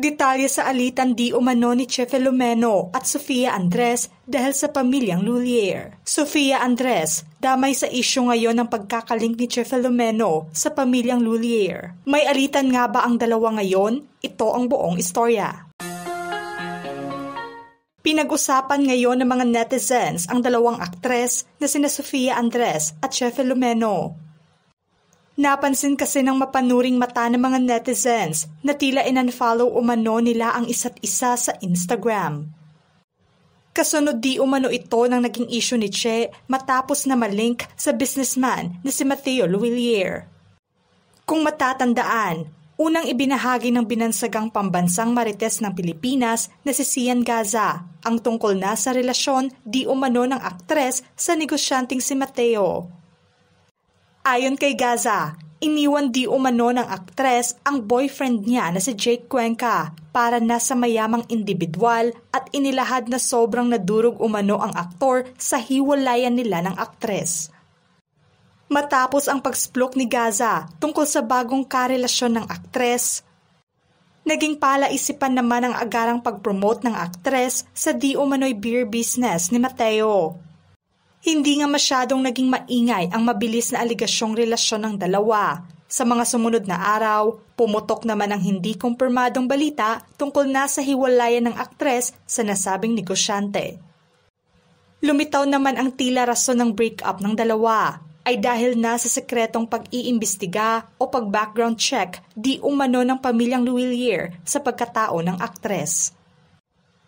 Detalye sa alitan di umano ni Che Filomeno at Sofia Andres dahil sa pamilyang Lulier. Sofia Andres, damay sa isyu ngayon ng pagkakalink ni Che Filomeno sa pamilyang Lulier. May alitan nga ba ang dalawa ngayon? Ito ang buong istorya. Pinag-usapan ngayon ng mga netizens ang dalawang aktres na sina Sofia Andres at Che Filomeno. Napansin kasi ng mapanuring mata ng mga netizens na tila in-unfollow umano nila ang isa't isa sa Instagram. Kasunod di umano ito ng naging issue ni Che matapos na malink sa businessman na si Mateo Luillier. Kung matatandaan, unang ibinahagi ng binansagang pambansang marites ng Pilipinas na si Sian Gaza ang tungkol na sa relasyon di umano ng aktres sa negosyanteng si Mateo. Ayon kay Gaza, iniwan di umano ng aktres ang boyfriend niya na si Jake Cuenca para nasa mayamang individual at inilahad na sobrang nadurog umano ang aktor sa hiwalayan nila ng aktres. Matapos ang pagsplok ni Gaza tungkol sa bagong karelasyon ng aktres, naging palaisipan naman ang agarang pagpromote ng aktres sa di umano'y beer business ni Mateo. Hindi nga masyadong naging maingay ang mabilis na aligasyong relasyon ng dalawa. Sa mga sumunod na araw, pumutok naman ang hindi kumpirmadong balita tungkol na sa hiwalayan ng aktres sa nasabing negosyante. Lumitaw naman ang tila rason ng breakup ng dalawa ay dahil na sa sekretong pag-iimbestiga o pag-background check di umano ng pamilyang Luillier sa pagkatao ng aktres.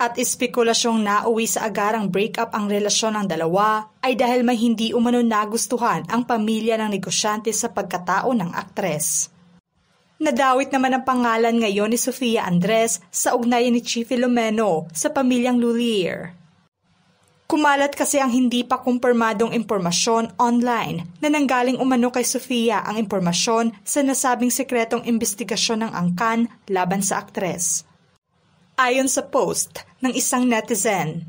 At espekulasyong nauwi sa agarang breakup ang relasyon ng dalawa ay dahil may hindi umano nagustuhan ang pamilya ng negosyante sa pagkatao ng aktres. Nadawit naman ang pangalan ngayon ni Sofia Andres sa ugnayan ni Che Filomeno sa pamilyang Luillier. Kumalat kasi ang hindi pa kumpirmadong impormasyon online na nanggaling umano kay Sofia ang impormasyon sa nasabing sekretong investigasyon ng angkan laban sa aktres. Ayon sa post ng isang netizen,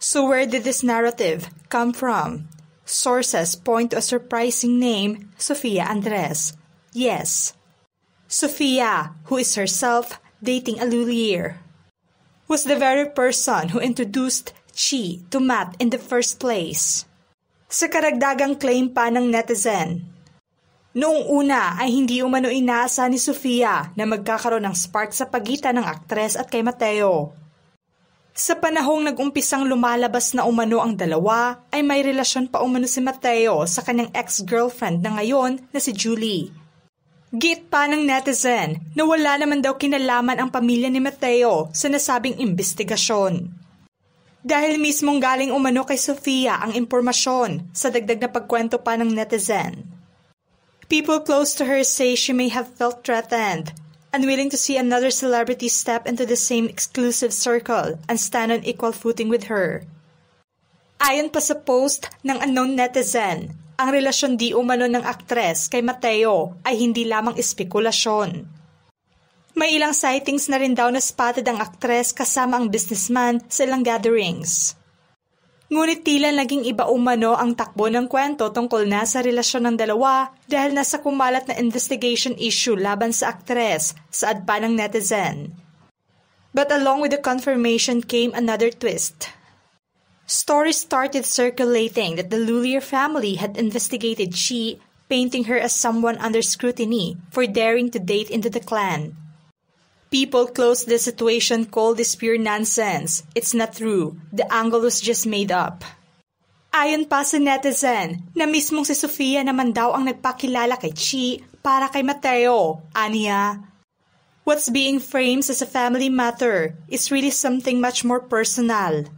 "So where did this narrative come from? Sources point to a surprising name, Sofia Andres. Yes, Sofia, who is herself dating a Luillier, was the very person who introduced Che to Matt in the first place." Sa karagdagang claim pa ng netizen, noong una ay hindi umano inaasa ni Sofia na magkakaroon ng spark sa pagitan ng aktres at kay Mateo. Sa panahong nag-umpisang lumalabas na umano ang dalawa, ay may relasyon pa umano si Mateo sa kanyang ex-girlfriend na ngayon na si Julie. Giit pa ng netizen na wala naman daw kinalaman ang pamilya ni Mateo sa nasabing investigasyon. Dahil mismong galing umano kay Sofia ang impormasyon sa dagdag na pagkwento pa ng netizen. People close to her say she may have felt threatened, unwilling to see another celebrity step into the same exclusive circle and stand on equal footing with her. Ayon pa sa post ng unknown netizen, ang relasyon di umano ng aktres kay Mateo ay hindi lamang espekulasyon. May ilang sightings na rin daw na spotted ang aktres kasama ang businessman sa ilang gatherings. Ngunit tila naging iba umano ang takbo ng kwento tungkol na sa relasyon ng dalawa dahil nasa kumalat na investigation issue laban sa aktres sa adpa ng netizen. But along with the confirmation came another twist. Stories started circulating that the Luillier family had investigated Che, painting her as someone under scrutiny for daring to date into the clan. People close to the situation call this pure nonsense. It's not true. The angle was just made up. Ayon pa sa netizen na mismong si Sofia naman daw ang nagpakilala kay Che para kay Mateo. Aniya, what's being framed as a family matter is really something much more personal.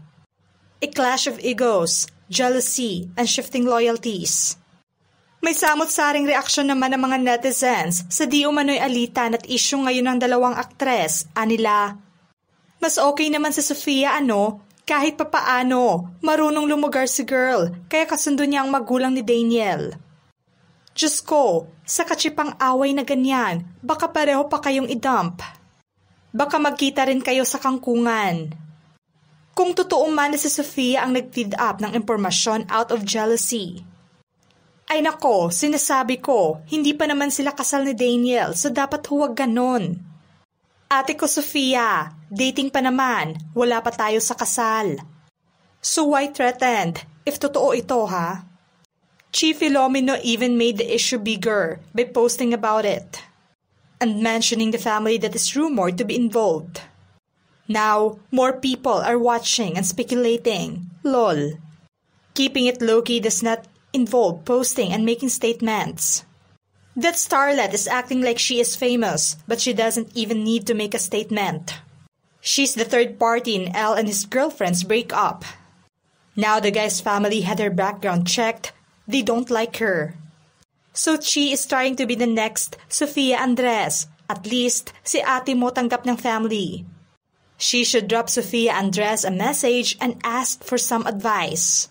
A clash of egos, jealousy, and shifting loyalties. May samot-saring reaksyon naman ng mga netizens sa di umano'y alitan at issue ngayon ng dalawang aktres. Anila, mas okay naman si Sofia kahit papaano, marunong lumugar si girl, kaya kasundo niya ang magulang ni Daniel. Diyos ko, sa katsipang away na ganyan, baka pareho pa kayong idump. Baka magkita rin kayo sa kangkungan. Kung totoo man na si Sofia ang nag-feed up ng impormasyon out of jealousy. Ay nako, sinasabi ko, hindi pa naman sila kasal ni Daniel, so dapat huwag ganon. Ate ko Sofia, dating pa naman, wala pa tayo sa kasal. So why threatened, if totoo ito ha? Chi Filomeno even made the issue bigger by posting about it and mentioning the family that is rumored to be involved. Now, more people are watching and speculating. Lol. Keeping it low-key does not involve posting and making statements. That starlet is acting like she is famous, but she doesn't even need to make a statement. She's the third party in Elle and his girlfriend's breakup. Now the guy's family had her background checked. They don't like her. So Chi is trying to be the next Sofia Andres. At least, si ate mo tanggap ng family. She should drop Sofia Andres a message and ask for some advice.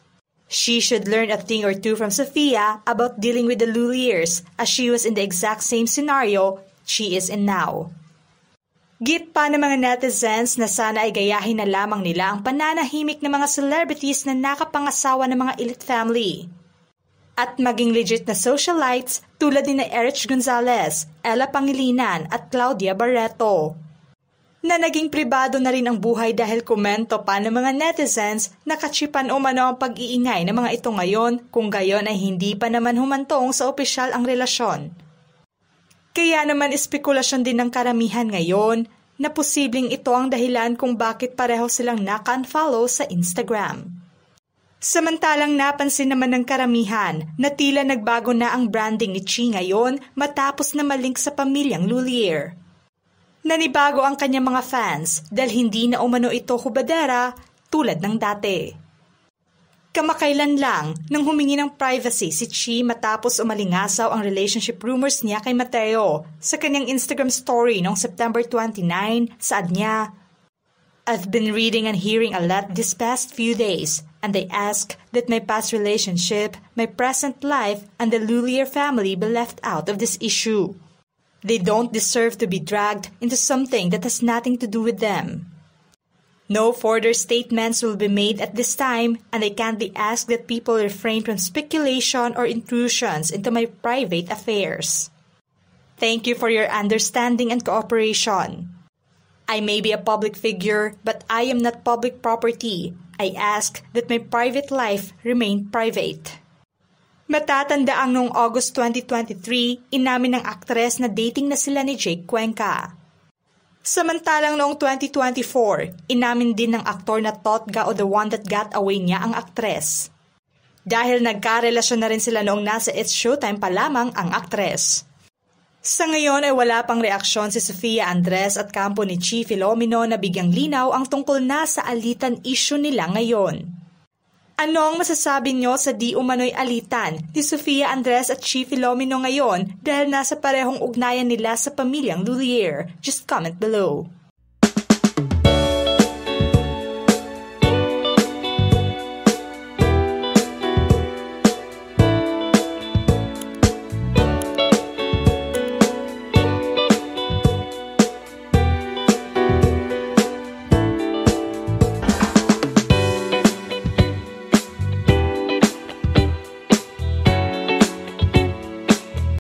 She should learn a thing or two from Sofia about dealing with the Luliers, as she was in the exact same scenario she is in now. Git pa ng mga netizens na sana ay gayahin na lamang nila ang pananahimik ng mga celebrities na nakapangasawa ng mga elite family. At maging legit na socialites tulad ni Erich Gonzalez, Ella Pangilinan at Claudia Barreto. Na naging pribado na rin ang buhay dahil komento pa ng mga netizens na katsipan umano ang pag-iingay ng mga ito ngayon kung gayon ay hindi pa naman humantong sa opisyal ang relasyon. Kaya naman espekulasyon din ng karamihan ngayon na posibleng ito ang dahilan kung bakit pareho silang naka-unfollow sa Instagram. Samantalang napansin naman ng karamihan na tila nagbago na ang branding ni Chi ngayon matapos na malink sa pamilyang Lulier. Nanibago ang kanyang mga fans dahil hindi na umano ito hubadera tulad ng dati. Kamakailan lang nang humingi ng privacy si Chi matapos umalingasaw ang relationship rumors niya kay Mateo sa kanyang Instagram story noong September 29, saad niya, "I've been reading and hearing a lot this past few days and they ask that my past relationship, my present life, and the Lulier family be left out of this issue. They don't deserve to be dragged into something that has nothing to do with them. No further statements will be made at this time, and I kindly ask that people refrain from speculation or intrusions into my private affairs. Thank you for your understanding and cooperation. I may be a public figure, but I am not public property. I ask that my private life remain private." Matatandaang noong August 2023, inamin ng aktres na dating na sila ni Jake Cuenca. Samantalang noong 2024, inamin din ng aktor na Totga o The One That Got Away niya ang aktres. Dahil nagkarelasyon na rin sila noong nasa It's Showtime pa lamang ang aktres. Sa ngayon ay wala pang reaksyon si Sofia Andres at kampo ni Chi Filomeno na bigyang linaw ang tungkol na sa alitan issue nila ngayon. Ano ang masasabi nyo sa di umano'y alitan ni Sofia Andres at Chi Filomeno ngayon dahil nasa parehong ugnayan nila sa pamilyang Lulier? Just comment below.